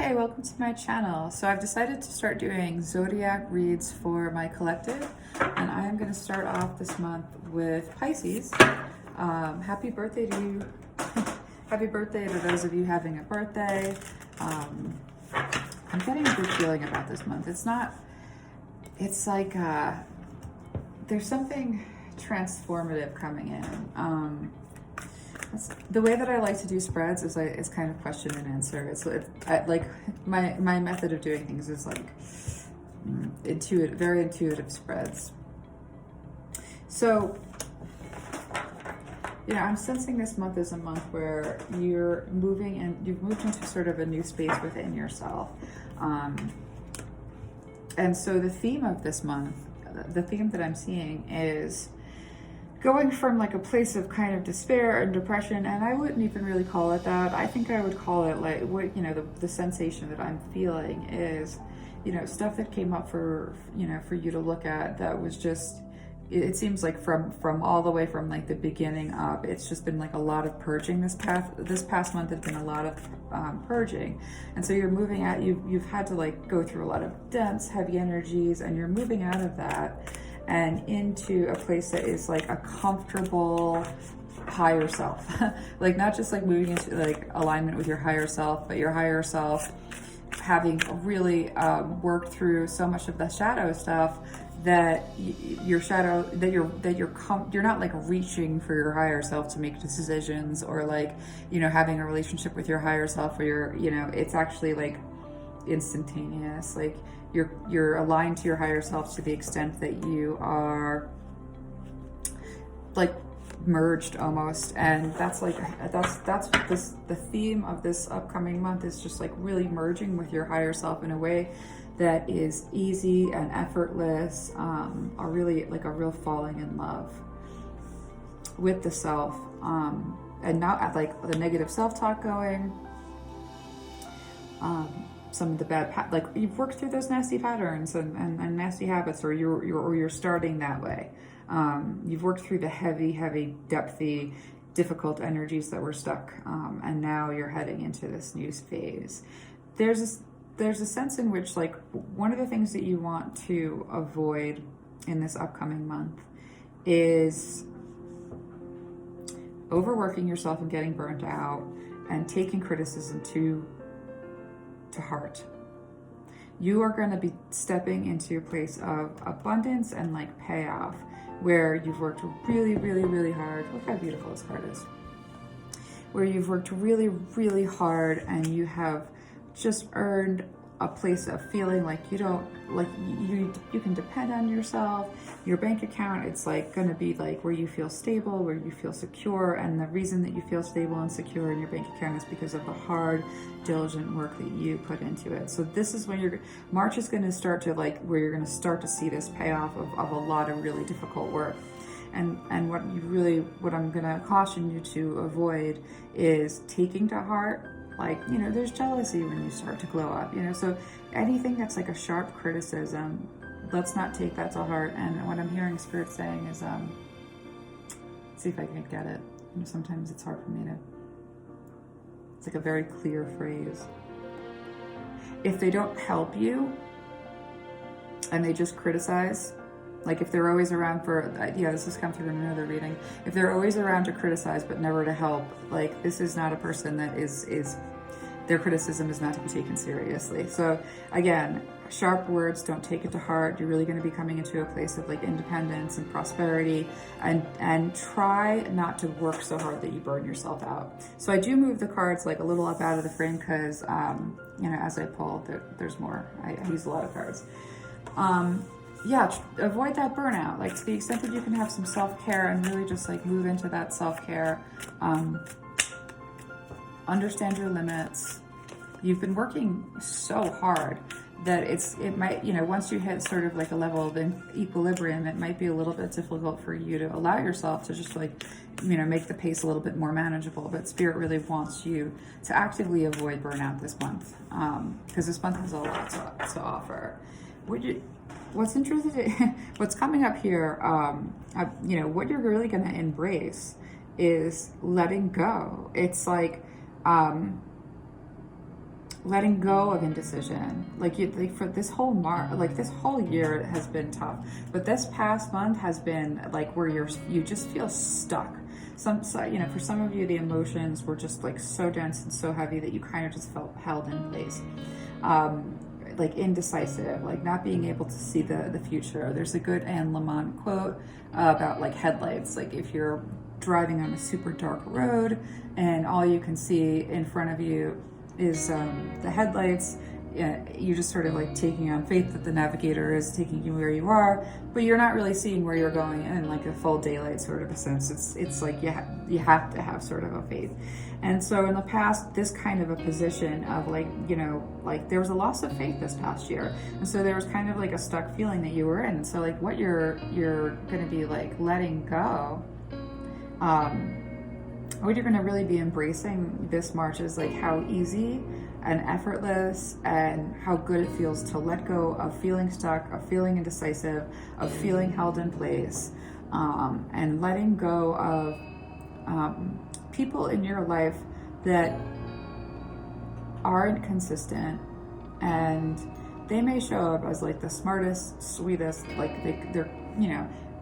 Hey, welcome to my channel. So I've decided to start doing zodiac reads for my collective, and I am going to start off this month with Pisces. Happy birthday to you. Happy birthday to those of you having a birthday. I'm getting a good feeling about this month. It's like there's something transformative coming in. The way that I like to do spreads is it's kind of question and answer. Like my method of doing things is like very intuitive spreads. So, I'm sensing this month is a month where you've moved into sort of a new space within yourself. And so the theme of this month, the theme that I'm seeing is going from like a place of kind of despair and depression, and I wouldn't even really call it that. I think I would call it like the sensation that I'm feeling is, stuff that came up for you to look at that was just, it seems like from all the way from like the beginning up, it's just been like a lot of purging. This past month has been a lot of purging, and so you're moving out. You've had to like go through a lot of dense, heavy energies, and you're moving out of that and into a place that is like a comfortable higher self. Like not just like moving into like alignment with your higher self, but your higher self having really worked through so much of the shadow stuff that you're not like reaching for your higher self to make decisions, or like having a relationship with your higher self where it's actually like instantaneous. Like you're aligned to your higher self to the extent that you are like merged almost, and that's what the theme of this upcoming month is, just like really merging with your higher self in a way that is easy and effortless, or really like a real falling in love with the self, and not at like the negative self-talk going. Some of the bad, like you've worked through those nasty patterns and nasty habits, or you're starting that way. You've worked through the heavy, depthy, difficult energies that were stuck, and now you're heading into this new phase. There's a sense in which, like, one of the things that you want to avoid in this upcoming month is overworking yourself and getting burnt out and taking criticism to heart. You are going to be stepping into a place of abundance and like payoff, where you've worked really, really hard. Look how beautiful this card is. Where you've worked really, really hard, and you have just earned a place of feeling like you can depend on yourself. Your bank account, it's like going to be like where you feel stable, where you feel secure, and the reason that you feel stable and secure in your bank account is because of the hard, diligent work that you put into it. So this is when March is going to start to like where you're going to start to see this payoff of a lot of really difficult work. And what I'm going to caution you to avoid is taking to heart, like, there's jealousy when you start to glow up, so anything that's like a sharp criticism, let's not take that to heart. And what I'm hearing Spirit saying is, see if I can get it. Sometimes it's hard for me to, it's like a very clear phrase. If they don't help you and they just criticize, like if they're always around this has come through in another reading, if they're always around to criticize but never to help, like this is not a person that is their criticism is not to be taken seriously. So again, sharp words, don't take it to heart. You're really going to be coming into a place of like independence and prosperity, and try not to work so hard that you burn yourself out. So I do move the cards like a little up out of the frame because as I pull, there's more. I use a lot of cards. Avoid that burnout. Like to the extent that you can have some self-care and really just like move into that self-care. Understand your limits. You've been working so hard that it might, once you hit sort of like a level of equilibrium, it might be a little bit difficult for you to allow yourself to just like, make the pace a little bit more manageable. But Spirit really wants you to actively avoid burnout this month, because this month has a lot to offer. What's interesting, what's coming up here, what you're really going to embrace is letting go. It's like letting go of indecision. Like for this whole this whole year has been tough, but this past month has been like where you just feel stuck. For some of you, the emotions were just like so dense and so heavy that you kind of just felt held in place. Like indecisive, like not being able to see the future. There's a good Anne Lamott quote about like headlights. Like if you're driving on a super dark road and all you can see in front of you is the headlights, you're just sort of like taking on faith that the navigator is taking you where you are, but you're not really seeing where you're going in like a full daylight sort of a sense. It's like you have to have sort of a faith. And so in the past, this kind of a position of like, like there was a loss of faith this past year. And so there was kind of like a stuck feeling that you were in. And so like what you're going to be like letting go, what you're going to really be embracing this March is like how easy and effortless and how good it feels to let go of feeling stuck, of feeling indecisive, of feeling held in place, and letting go of people in your life that aren't consistent, and they may show up as like the smartest, sweetest, like they're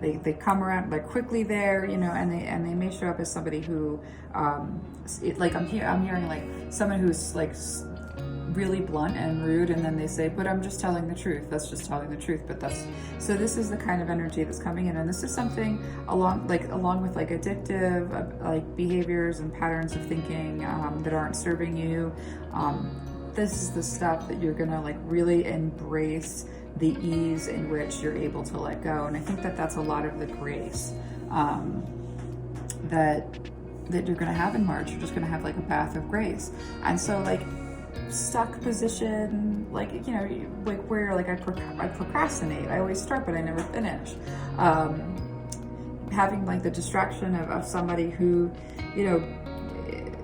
they come around like quickly there, and they may show up as somebody who, I'm hearing like someone who's like really blunt and rude, and then they say, but I'm just telling the truth. That's just telling the truth. So this is the kind of energy that's coming in, and this is something along with like addictive like behaviors and patterns of thinking that aren't serving you. This is the stuff that you're gonna like really embrace, the ease in which you're able to let go. And I think that that's a lot of the grace that you're going to have in March. You're just going to have like a bath of grace. And so like stuck position, like, like where you're like, I procrastinate. I always start, but I never finish. Having like the distraction of somebody who,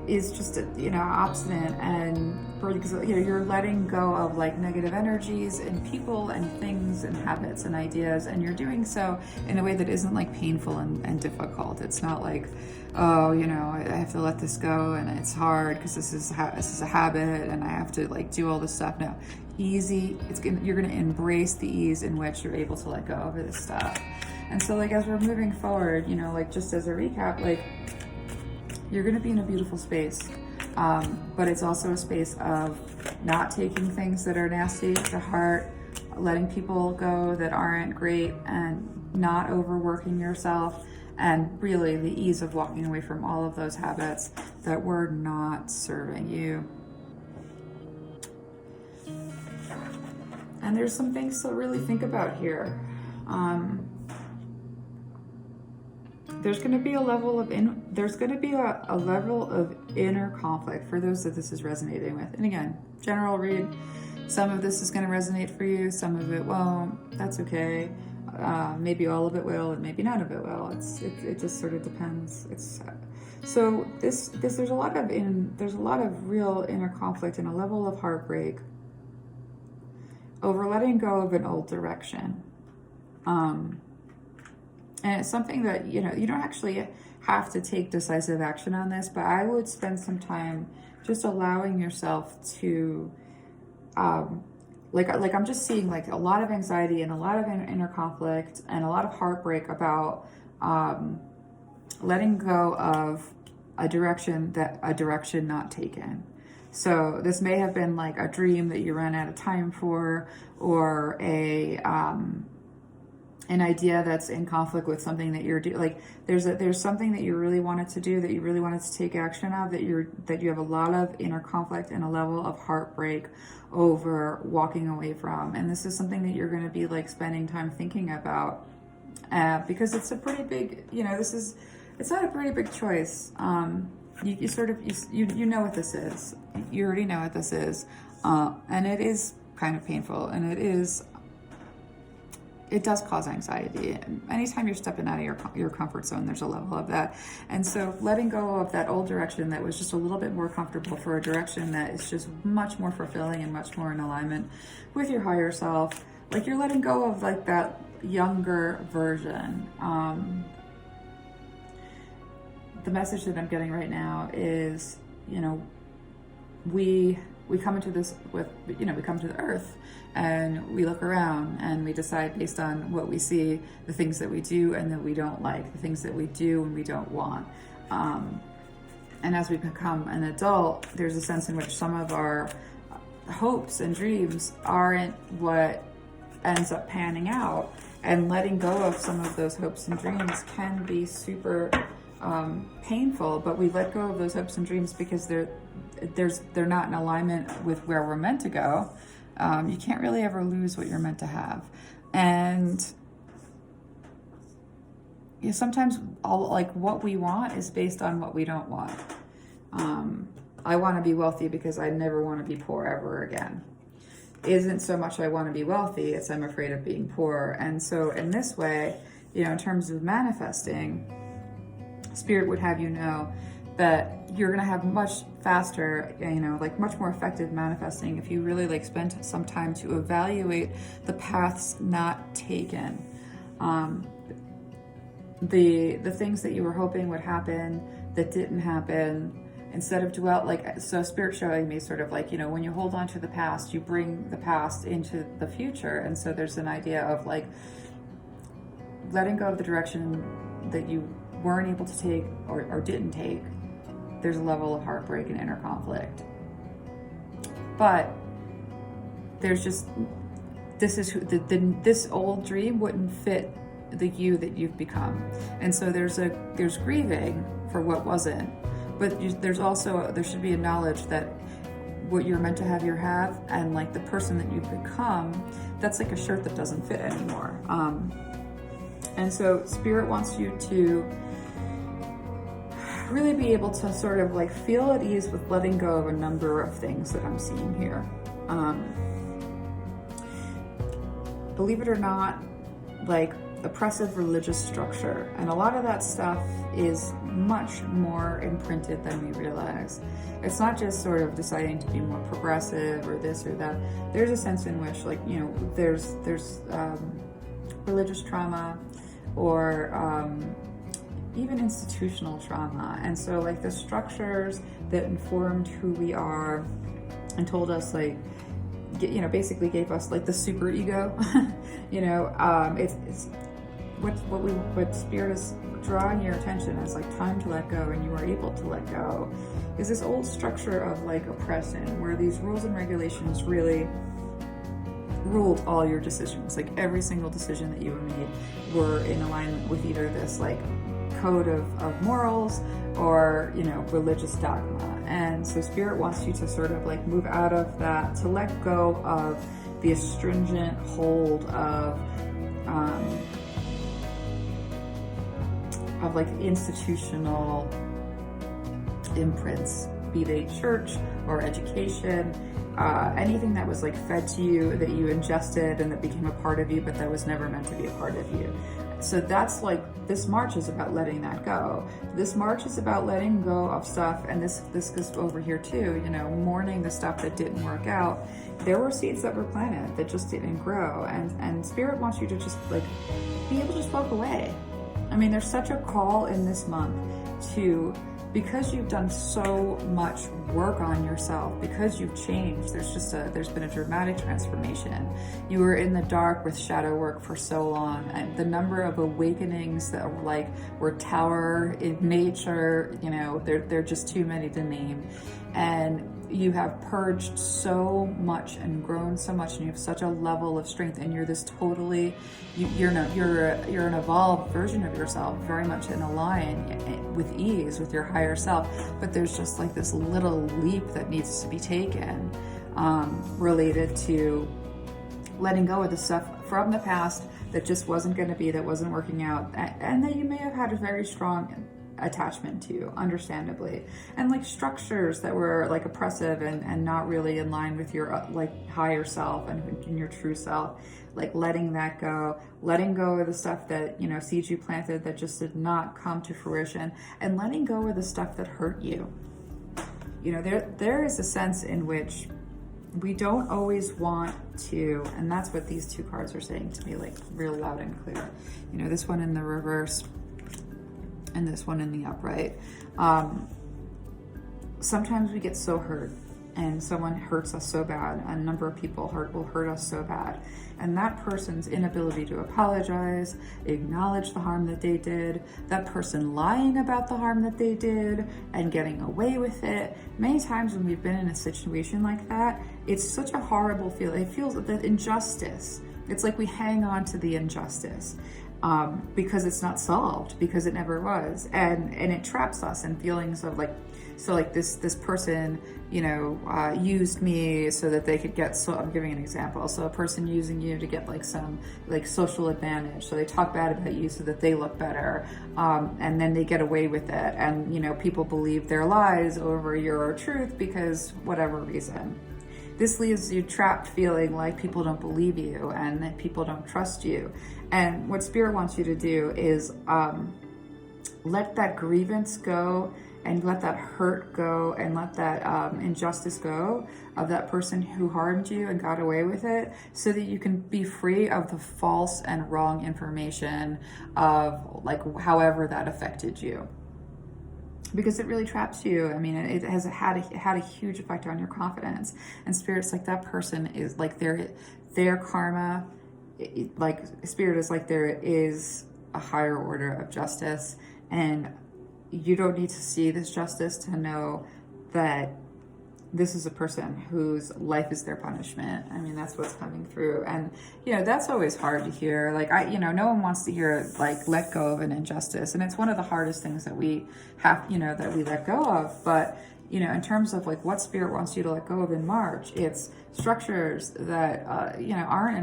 is just, obstinate, and because you're letting go of like negative energies and people and things and habits and ideas, and you're doing so in a way that isn't like painful and difficult. It's not like, oh, I have to let this go and it's hard because this is a habit and I have to like do all this stuff. No, easy. You're gonna embrace the ease in which you're able to let go of this stuff. And so like as we're moving forward, like just as a recap, like you're going to be in a beautiful space, but it's also a space of not taking things that are nasty to heart, letting people go that aren't great, and not overworking yourself, and really the ease of walking away from all of those habits that were not serving you. And there's some things to really think about here. There's going to be a level of a level of inner conflict for those that this is resonating with. And again, general read. Some of this is going to resonate for you. Some of it won't. That's okay. Maybe all of it will, and maybe none of it will. It just sort of depends. So there's a lot of real inner conflict and a level of heartbreak over letting go of an old direction. And it's something that, you don't actually have to take decisive action on this, but I would spend some time just allowing yourself to, like I'm just seeing like a lot of anxiety and a lot of inner conflict and a lot of heartbreak about letting go of a direction not taken. So this may have been like a dream that you ran out of time for, or an idea that's in conflict with something that you're doing. Like there's something that you really wanted to do, that you really wanted to take action of, that you have a lot of inner conflict and a level of heartbreak over walking away from. And this is something that you're going to be like spending time thinking about, because it's a pretty big, it's not a pretty big choice. You know what this is. You already know what this is, and it is kind of painful, and it does cause anxiety. Anytime you're stepping out of your comfort zone, there's a level of that. And so letting go of that old direction that was just a little bit more comfortable for a direction that is just much more fulfilling and much more in alignment with your higher self. Like you're letting go of like that younger version. The message that I'm getting right now is, we we come into this with, we come to the earth and we look around and we decide based on what we see, the things that we do and that we don't like, the things that we do and we don't want. And as we become an adult, there's a sense in which some of our hopes and dreams aren't what ends up panning out. And letting go of some of those hopes and dreams can be super painful, but we let go of those hopes and dreams because they're not in alignment with where we're meant to go. You can't really ever lose what you're meant to have. And sometimes what we want is based on what we don't want. I want to be wealthy because I never want to be poor ever again. Isn't so much I want to be wealthy, it's I'm afraid of being poor. And so in this way, in terms of manifesting, Spirit would have you know that you're going to have much faster, much more effective manifesting if you really spend some time to evaluate the paths not taken. The things that you were hoping would happen that didn't happen, instead of so Spirit showing me sort of when you hold on to the past, you bring the past into the future. And so there's an idea of letting go of the direction that you weren't able to take or didn't take. There's a level of heartbreak and inner conflict. But there's just, this old dream wouldn't fit the you that you've become. And so there's grieving for what wasn't. But there should be a knowledge that what you're meant to have, and the person that you've become, that's like a shirt that doesn't fit anymore. And so Spirit wants you to really be able to sort of feel at ease with letting go of a number of things that I'm seeing here. Believe it or not, oppressive religious structure, and a lot of that stuff is much more imprinted than we realize. It's not just sort of deciding to be more progressive or this or that. There's a sense in which there's religious trauma or even institutional trauma. And so the structures that informed who we are and told us basically gave us the super ego. It's what Spirit is drawing your attention as time to let go, and you are able to let go, is this old structure of oppression, where these rules and regulations really ruled all your decisions. Every single decision that you made were in alignment with either this code of morals or religious dogma. And so Spirit wants you to sort of move out of that, to let go of the astringent hold of institutional imprints, be they church or education, anything that was fed to you, that you ingested and that became a part of you, but that was never meant to be a part of you. So that's this March is about letting that go. This March is about letting go of stuff, and this goes over here too, mourning the stuff that didn't work out. There were seeds that were planted that just didn't grow, and Spirit wants you to just be able to just walk away. I mean, there's such a call in this month to, because you've done so much work on yourself, because you've changed, there's been a dramatic transformation. You were in the dark with shadow work for so long, and the number of awakenings that were tower in nature, they're just too many to name. And you have purged so much and grown so much, and you have such a level of strength, and you're this totally, you're an evolved version of yourself, very much in a line with ease with your higher self. But there's just this little leap that needs to be taken, related to letting go of the stuff from the past that just wasn't going to be, that wasn't working out, and that you may have had a very strong attachment to, understandably, and structures that were oppressive and not really in line with your higher self and your true self, letting that go, letting go of the stuff that seeds you planted that just did not come to fruition, and letting go of the stuff that hurt you. There is a sense in which we don't always want to, and that's what these two cards are saying to me real loud and clear. This one in the reverse and this one in the upright. Sometimes we get so hurt and someone hurts us so bad, a number of people will hurt us so bad, and that person's inability to apologize, acknowledge the harm that they did, that person lying about the harm that they did and getting away with it. Many times when we've been in a situation like that, it's such a horrible feeling. It feels that injustice. It's like we hang on to the injustice because it's not solved, because it never was, and it traps us in feelings of like, so like this person, used me so that they could get, so I'm giving an example. So a person using you to get like some like social advantage. So they talk bad about you so that they look better. And then they get away with it. And, people believe their lies over your truth because whatever reason. This leaves you trapped, feeling like people don't believe you and that people don't trust you. And what Spirit wants you to do is let that grievance go, and let that hurt go, and let that injustice go of that person who harmed you and got away with it, so that you can be free of the false and wrong information of like however that affected you. Because it really traps you. I mean, it has had a huge effect on your confidence. And Spirit's like, that person is like their karma, like Spirit is like, there is a higher order of justice, and you don't need to see this justice to know that this is a person whose life is their punishment. I mean, that's what's coming through. And, that's always hard to hear. Like, no one wants to hear, like, let go of an injustice. And it's one of the hardest things that we have, that we let go of. But, in terms of, like, what Spirit wants you to let go of in March, it's structures that, aren't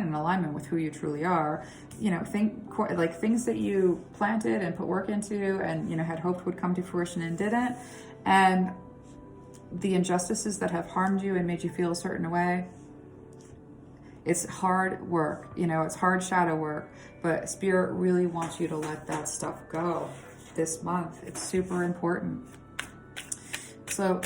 in alignment with who you truly are. Things that you planted and put work into and, had hoped would come to fruition and didn't. And the injustices that have harmed you and made you feel a certain way. It's hard work, it's hard shadow work, but Spirit really wants you to let that stuff go this month. It's super important. So,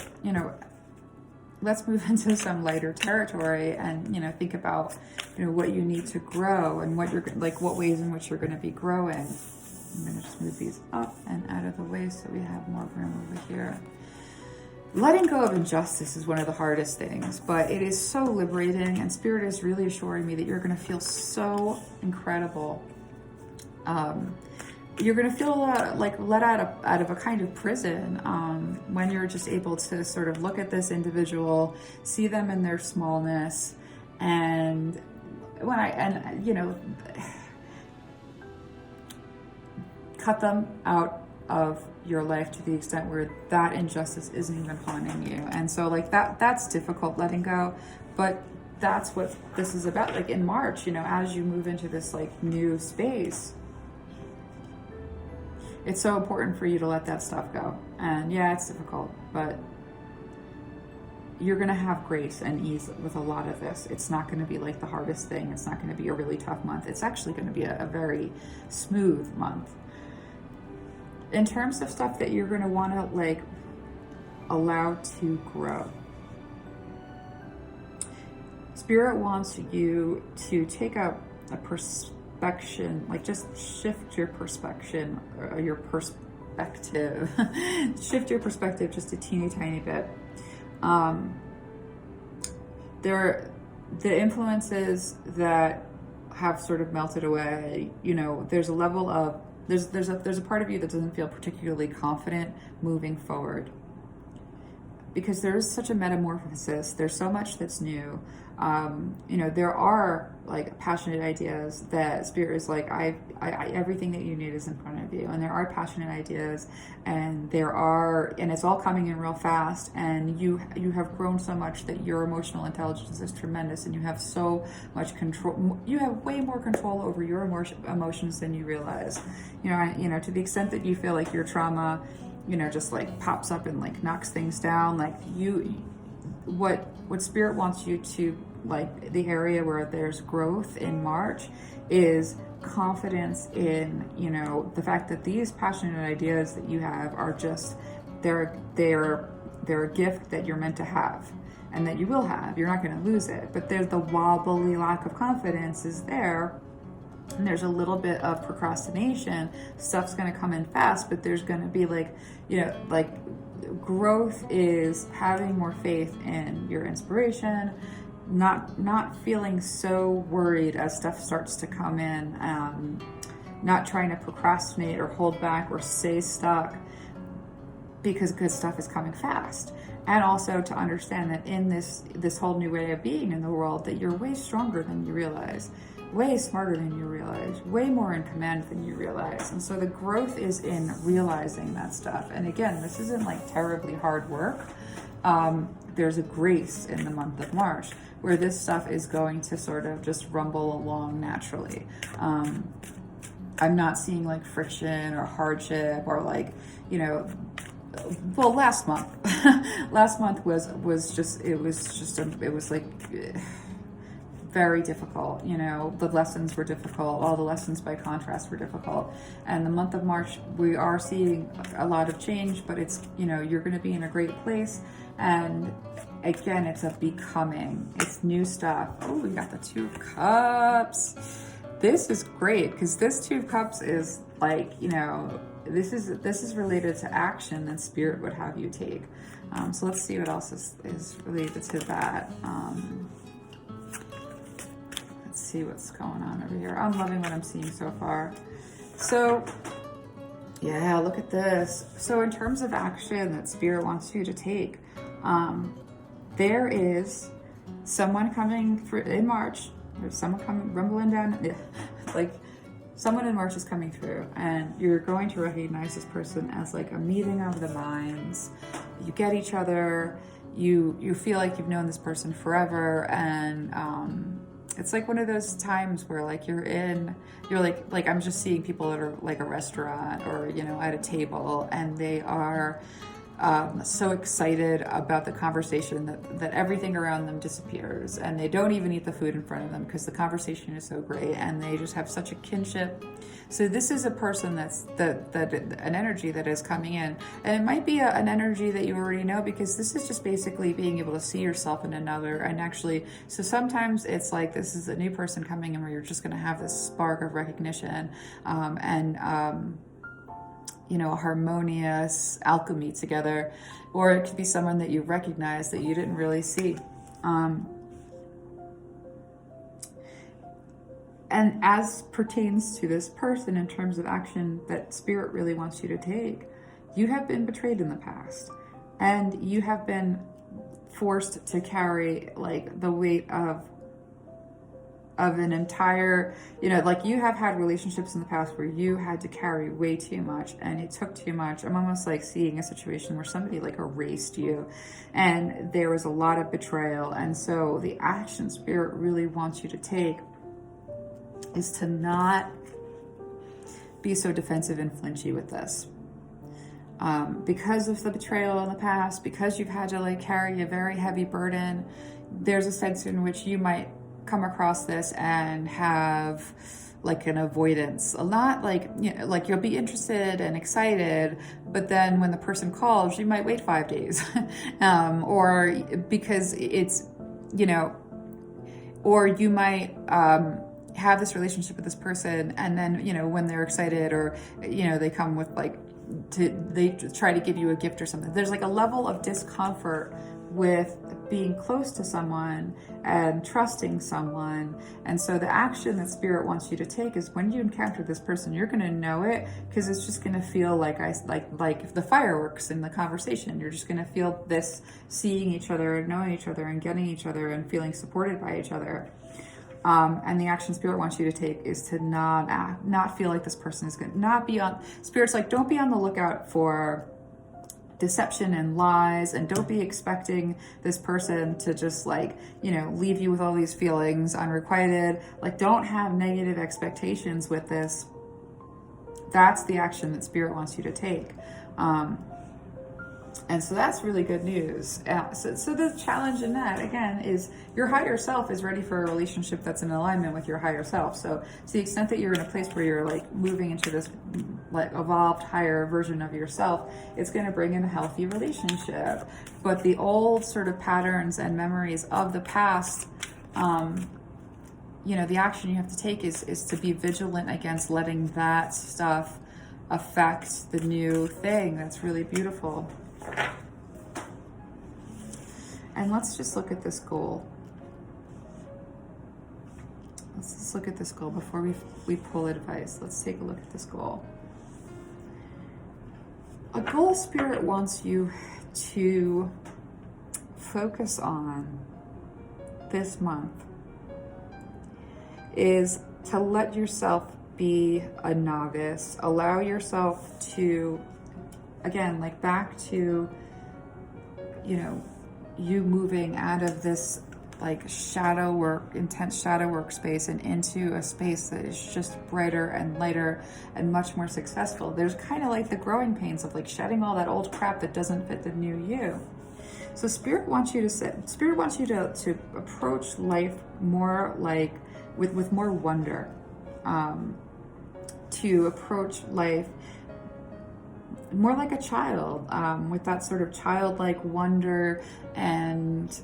let's move into some lighter territory and, think about, what you need to grow and what ways in which you're going to be growing. I'm going to just move these up and out of the way so we have more room over here. Letting go of injustice is one of the hardest things, but it is so liberating, and Spirit is really assuring me that you're going to feel so incredible. You're going to feel like let out of a kind of prison when you're just able to sort of look at this individual, see them in their smallness, and cut them out of your life to the extent where that injustice isn't even haunting you. And so like that's difficult, letting go, but that's what this is about. Like in March, as you move into this like new space, it's so important for you to let that stuff go. And yeah, it's difficult, but you're going to have grace and ease with a lot of this. It's not going to be like the hardest thing. It's not going to be a really tough month. It's actually going to be a very smooth month. In terms of stuff that you're going to want to like allow to grow, Spirit wants you to take a perspection, like just shift your perspective, shift your perspective just a teeny tiny bit. The influences that have sort of melted away, there's a level of there's a part of you that doesn't feel particularly confident moving forward, because there is such a metamorphosis. There's so much that's new. There are like passionate ideas that Spirit is like, I everything that you need is in front of you. And there are passionate ideas, and it's all coming in real fast. And you have grown so much that your emotional intelligence is tremendous, and you have so much control. You have way more control over your emotions than you realize. To the extent that you feel like your trauma, just like pops up and like knocks things down, like what Spirit wants you to, like the area where there's growth in March is confidence in, the fact that these passionate ideas that you have are just, they're a gift that you're meant to have and that you will have. You're not going to lose it, but there's the wobbly lack of confidence is there. And there's a little bit of procrastination. Stuff's going to come in fast, but there's going to be growth is having more faith in your inspiration, not feeling so worried as stuff starts to come in, not trying to procrastinate or hold back or stay stuck because good stuff is coming fast. And also to understand that in this whole new way of being in the world, that you're way stronger than you realize, way smarter than you realize, way more in command than you realize. And so the growth is in realizing that stuff. And again, this isn't like terribly hard work. There's a grace in the month of March where this stuff is going to sort of just rumble along naturally. I'm not seeing like friction or hardship or like, you know, well, last month was like very difficult. You know, the lessons were difficult. All the lessons by contrast were difficult. And the month of March, we are seeing a lot of change, but it's, you know, you're going to be in a great place. And again, it's a becoming, it's new stuff. Oh, we got the Two of Cups. This is great because this Two of Cups is like, you know, this is related to action that Spirit would have you take. So let's see what else is related to that. Let's see what's going on over here. I'm loving what I'm seeing so far. So yeah, look at this. So in terms of action that Spirit wants you to take, there is someone coming through in March. There's someone coming rumbling down, like someone in March is coming through, and you're going to recognize this person as like a meeting of the minds. You get each other, you feel like you've known this person forever, and it's like one of those times where like you're like I'm just seeing people at like a restaurant or, you know, at a table, and they are so excited about the conversation that everything around them disappears, and they don't even eat the food in front of them because the conversation is so great, and they just have such a kinship. So this is a person that's an energy that is coming in, and it might be an energy that you already know, because this is just basically being able to see yourself in another. And actually, so sometimes it's like this is a new person coming in where you're just going to have this spark of recognition, you know, harmonious alchemy together, or it could be someone that you recognize that you didn't really see. And as pertains to this person in terms of action that Spirit really wants you to take, you have been betrayed in the past, and you have been forced to carry like the weight of an entire, you know, like you have had relationships in the past where you had to carry way too much, and it took too much. I'm almost like seeing a situation where somebody like erased you, and there was a lot of betrayal. And so the action Spirit really wants you to take is to not be so defensive and flinchy with this. Because of the betrayal in the past, because you've had to like carry a very heavy burden, there's a sense in which you might come across this and have like an avoidance. A lot like, you know, like you'll be interested and excited, but then when the person calls, you might wait 5 days, or because it's, you know, or you might have this relationship with this person, and then, you know, when they're excited, or, you know, they come with like, they try to give you a gift or something. There's like a level of discomfort with being close to someone and trusting someone. And so the action that Spirit wants you to take is when you encounter this person, you're going to know it, because it's just going to feel like the fireworks in the conversation. You're just going to feel this seeing each other and knowing each other and getting each other and feeling supported by each other. And the action Spirit wants you to take is to not feel like this person is going to not be on. Spirit's like, don't be on the lookout for deception and lies, and don't be expecting this person to just like, you know, leave you with all these feelings unrequited. Like, don't have negative expectations with this. That's the action that Spirit wants you to take. And so that's really good news. So the challenge in that, again, is your higher self is ready for a relationship that's in alignment with your higher self. So to the extent that you're in a place where you're like moving into this like evolved higher version of yourself, it's going to bring in a healthy relationship. But the old sort of patterns and memories of the past, you know, the action you have to take is to be vigilant against letting that stuff affect the new thing. That's really beautiful. And let's just look at this goal. Let's just look at this goal before we pull advice. Let's take a look at this goal. A goal Spirit wants you to focus on this month is to let yourself be a novice. Allow yourself to, again, like back to, you know, you moving out of this like shadow work, intense shadow work space and into a space that is just brighter and lighter and much more successful. There's kind of like the growing pains of like shedding all that old crap that doesn't fit the new you. So Spirit wants you to approach life more like with more wonder, to approach life more like a child, with that sort of childlike wonder, and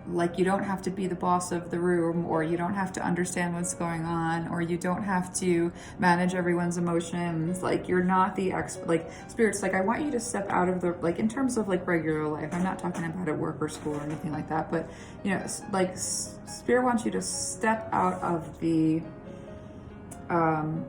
like you don't have to be the boss of the room, or you don't have to understand what's going on, or you don't have to manage everyone's emotions. Like you're not the expert. Like Spirit's like, I want you to step out of the, like in terms of like regular life, I'm not talking about at work or school or anything like that, but you know, like Spirit wants you to step out of the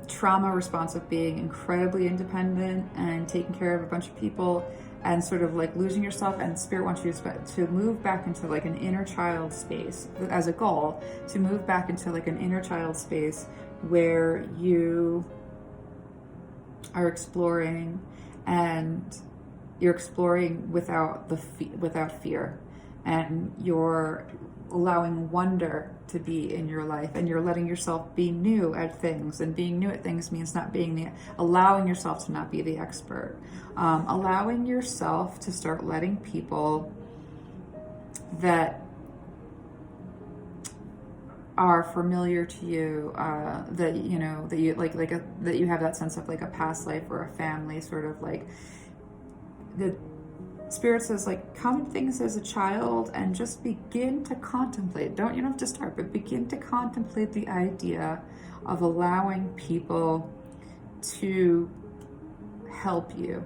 trauma response of being incredibly independent and taking care of a bunch of people and sort of like losing yourself. And Spirit wants you to move back into like an inner child space as a goal, to move back into like an inner child space where you are exploring, and you're exploring without without fear, and you're allowing wonder to be in your life, and you're letting yourself be new at things. And being new at things means not being allowing yourself to not be the expert, allowing yourself to start letting people that are familiar to you, that you know, that you that you have that sense of like a past life or a family, sort of like the Spirit says, like, come at things as a child and just begin to contemplate. You don't have to start, but begin to contemplate the idea of allowing people to help you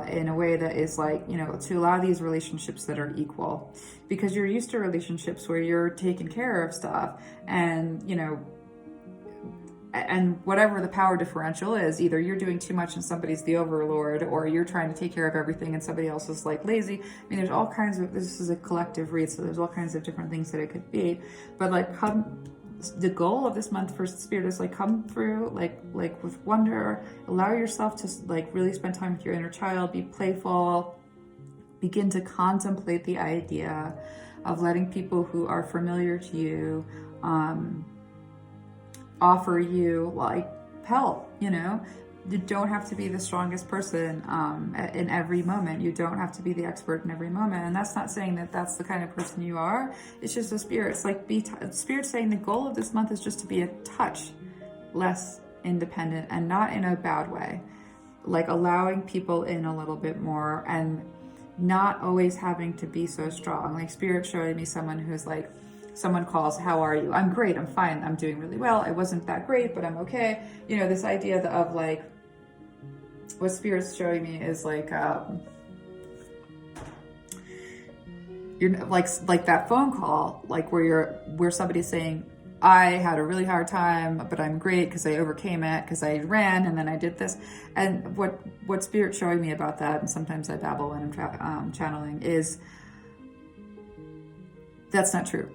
in a way that is like, you know, to allow these relationships that are equal, because you're used to relationships where you're taking care of stuff, and, you know, and whatever the power differential is, either you're doing too much and somebody's the overlord, or you're trying to take care of everything and somebody else is like lazy. I mean, there's all kinds of, this is a collective read, so there's all kinds of different things that it could be. But like, the goal of this month for Spirit is like, come through like with wonder, allow yourself to like really spend time with your inner child, be playful, begin to contemplate the idea of letting people who are familiar to you, offer you like help. You know, you don't have to be the strongest person in every moment. You don't have to be the expert in every moment. And that's not saying that that's the kind of person you are. It's just a Spirit. It's like Spirit saying the goal of this month is just to be a touch less independent, and not in a bad way. Like allowing people in a little bit more, and not always having to be so strong. Like Spirit showing me someone who's like, someone calls, how are you? I'm great, I'm fine, I'm doing really well. I wasn't that great, but I'm okay. You know, this idea of like, what Spirit's showing me is like, you're like that phone call, like where somebody's saying, I had a really hard time, but I'm great because I overcame it, because I ran and then I did this. And what Spirit's showing me about that, and sometimes I babble when I'm channeling, is that's not true.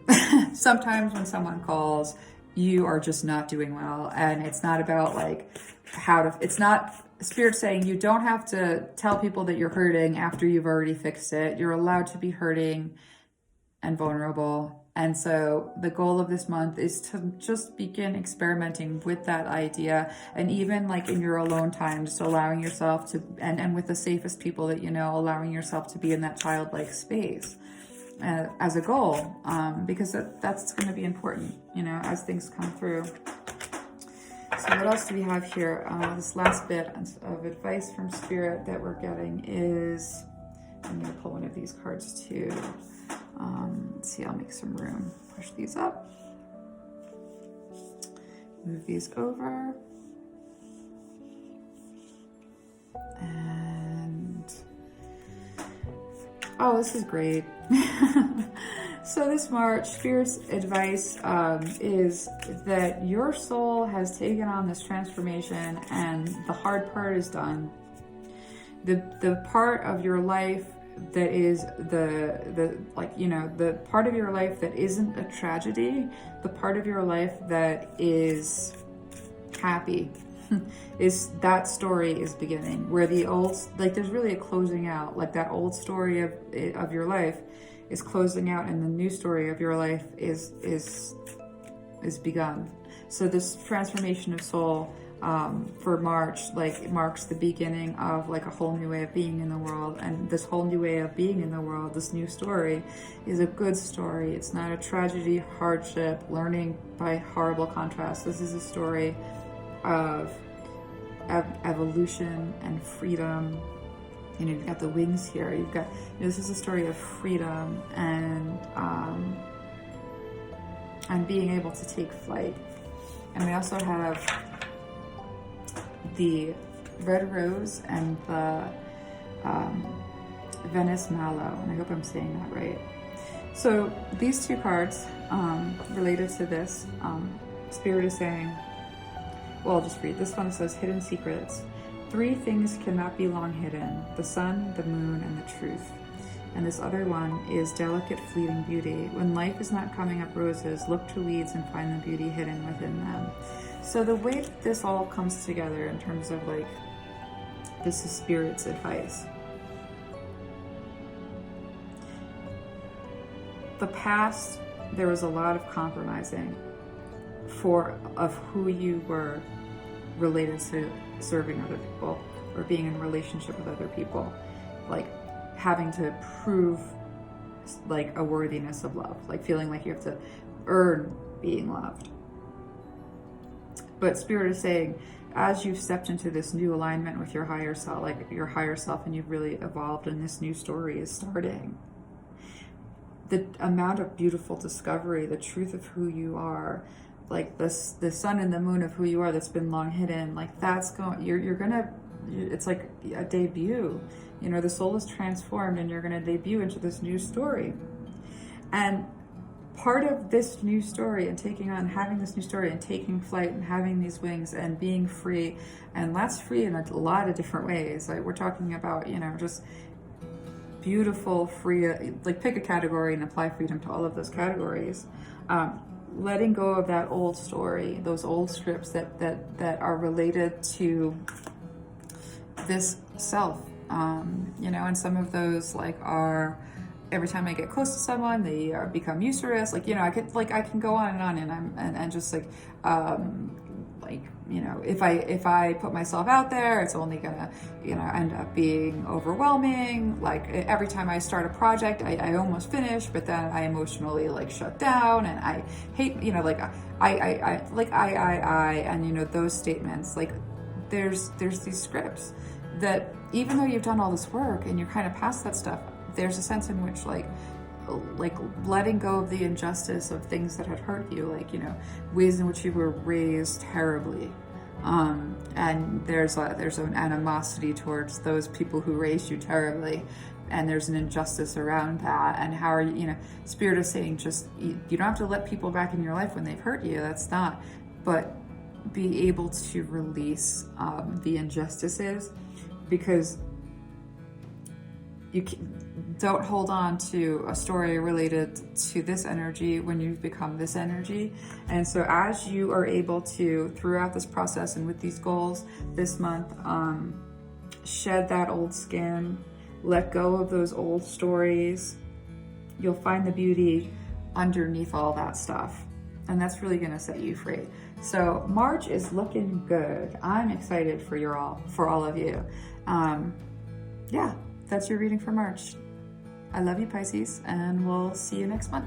Sometimes when someone calls, you are just not doing well. And it's not about like it's not Spirit saying you don't have to tell people that you're hurting after you've already fixed it. You're allowed to be hurting and vulnerable. And so the goal of this month is to just begin experimenting with that idea. And even like in your alone time, just allowing yourself to, and with the safest people that you know, allowing yourself to be in that childlike space. As a goal, because that's going to be important, you know, as things come through. So what else do we have here? This last bit of advice from Spirit that we're getting is, I'm going to pull one of these cards too. Let's see, I'll make some room. Push these up. Move these over. And Oh, this is great. So this March, Spirit's advice is that your soul has taken on this transformation and the hard part is done. The part of your life that is the part of your life that isn't a tragedy, the part of your life that is happy, is that story is beginning, where the old, like, there's really a closing out, like that old story of your life is closing out and the new story of your life is begun. So this transformation of soul for March, like, it marks the beginning of like a whole new way of being in the world. And this whole new way of being in the world, this new story, is a good story. It's not a tragedy, hardship, learning by horrible contrast. This is a story of evolution and freedom. You know, you've got the wings here. You've got, you know, this is a story of freedom and being able to take flight. And we also have the red rose and the Venice mallow, and I hope I'm saying that right. So these two cards related to this, Spirit is saying, well, I'll just read. This one says hidden secrets. 3 things cannot be long hidden: the sun, the moon, and the truth. And this other one is delicate, fleeting beauty. When life is not coming up roses, look to weeds and find the beauty hidden within them. So the way that this all comes together in terms of, like, this is Spirit's advice. The past, there was a lot of compromising of who you were related to serving other people or being in a relationship with other people, like having to prove like a worthiness of love, like feeling like you have to earn being loved. But Spirit is saying, as you've stepped into this new alignment with your higher self, like your higher self, and you've really evolved and this new story is starting, the amount of beautiful discovery, the truth of who you are, like the sun and the moon of who you are that's been long hidden, like that's going, you're gonna, it's like a debut, you know, the soul is transformed and you're gonna debut into this new story. And part of this new story and taking on, having this new story and taking flight and having these wings and being free, and that's free in a lot of different ways. Like, we're talking about, you know, just beautiful, free, like pick a category and apply freedom to all of those categories. Letting go of that old story, those old scripts that are related to this self, you know, and some of those like are, every time I get close to someone, they become usurious. Like, you know, I can go on and just like, you know, if I put myself out there, it's only gonna, you know, end up being overwhelming. Like, every time I start a project, I almost finish, but then I emotionally like shut down, and I hate, you know, like I, and you know, those statements, like there's these scripts that even though you've done all this work and you're kind of past that stuff, there's a sense in which like letting go of the injustice of things that had hurt you, like, you know, ways in which you were raised terribly, and there's an animosity towards those people who raised you terribly, and there's an injustice around that. And how are you, you know, Spirit is saying, just you don't have to let people back in your life when they've hurt you, that's not, but be able to release the injustices, because you don't hold on to a story related to this energy when you've become this energy. And so as you are able to, throughout this process and with these goals this month, shed that old skin, let go of those old stories, you'll find the beauty underneath all that stuff. And that's really gonna set you free. So March is looking good. I'm excited for all of you. Yeah, that's your reading for March. I love you, Pisces, and we'll see you next month.